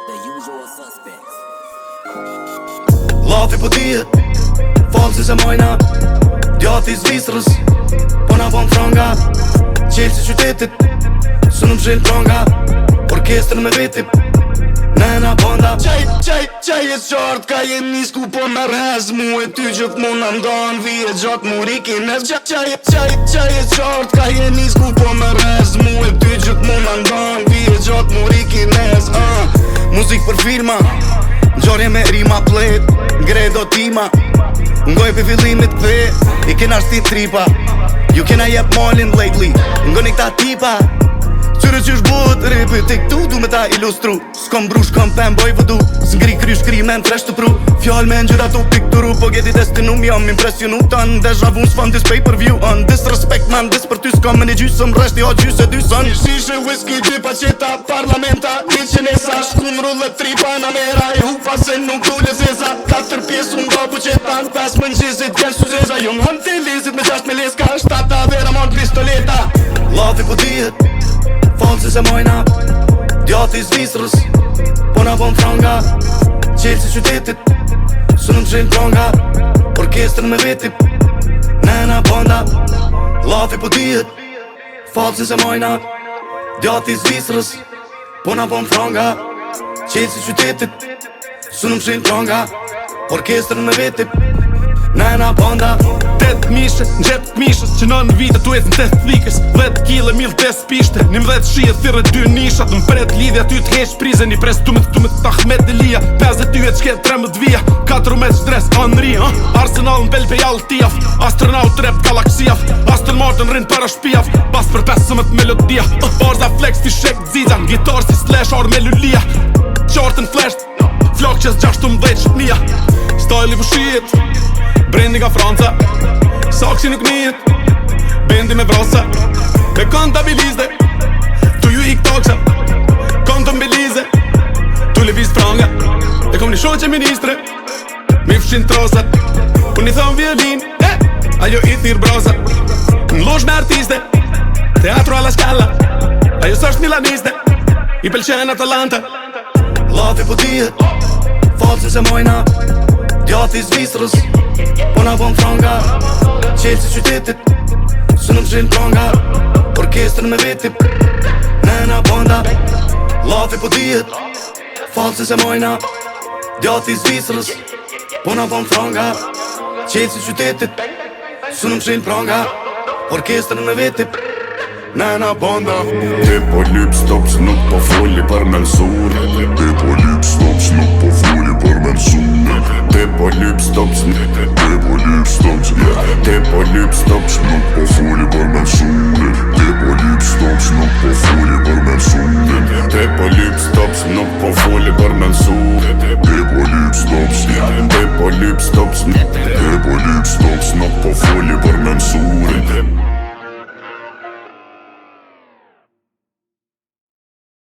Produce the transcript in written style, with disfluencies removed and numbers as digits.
The usual suspects. Lafi po tijet, falë si se mojna djati Zvicrës, po na bon franga qelë si qytetit, su në mshil pronga orkestrën me vetip, nëna bonda Qaj e qartë ka jem nis ku po me rhez mu e ty gjithmon në ndan vije gjatë mu rikin e Qaj e qartë ka jem nis ku po me rhez mu e ty gjithmon në ndan vije gjatë mu rikin e Muzik për firma, nxorje me rima plet, ngredo tima Ngoj për fillimit këthe, i kena shti tripa Ju kena jep malin lately, ngoni këta tipa Qyre qysh bot ripi ti këtu, du me ta ilustru S'kom brush, kom pen, boj vëdu S'ngri kry shkri me në fresh të pru Fjall me ngjyra tu pikturu Po geti destinum jam impresionu Tan deja vu s'fan this pay per view Disrespect man, dis për ty s'kom me një gjysëm Reshti ha gjysë e dy son Një shishe whisky, gjypa qeta, parlamenta Një qenesa, shkun rulle tripa në mera E hupa se nuk dule zeza 4 pjesë unë ga buqetan 5 mëngjesit gjerë su zeza Jom hëm të lizit me 6 me leska 7 vera mon pistoleta Lafi po tijet falë si se mojna djati Zvicrës, po na bon franga qelë si qytetit, su në mshil pronga orkestrën me vetip, nëna bonda Lafi po tijet falë si se mojna djati Zvicrës, po na bon franga qelë si qytetit, su në mshil pronga orkestrën me vetip, nëna bonda Tet mishe, në gjep mishës që në vite tu etë në test flikës 10 kile, 10 pishte, 11 shije, thire 2 nishat Në pret lidhja ty t'heq prize, një pres tumet Ahmet Elia 50 yet shket 13 vija 4 met stres, anri, Arsenal në belpe jall tijaf Astronaut rap galaksijaf Aston Martin rinë para shpijaf Bas për 15 melodia Barza flex ti shek zizan Gitar si slash ar me lulia Qartën flash Flok qes 16 shpnia Style i vëshit Brendi nga Franca Saksi nuk njet Bendi me vrasa Me kontabilizde Tu ju ik taksa Konto mbelize Tu leviz franga E kom një shoqe ministre Mi fshin trosat Unë i thon violin Ajo i thir brasa Në losh me artiste Teatro alla Scala Ajo s'është milaniste I pëlqen Atalanta Lafi po tijet falë si se mojna djati Zvicrës, po na bon franga qelë si qytetit, su në mshil pronga orkestrën me vetip, nëna bonda Lafi po tijet falë si se mojna djati Zvicrës, po na bon franga qelë si qytetit, su në mshil pronga orkestrën me vetip, nëna bonda Te po lyp stops nuk po foli për mensur Te po lyp stops nuk po foli për mensur Te po lyp stops Te po lyp stops Te po lyp stops nuk po foli për mensur Te po lyp stops nuk po foli për mensur Te po lyp stops nuk po foli për mensur Te po lyp stops Te po lyp stops Te po lyp stops nuk po foli për mensur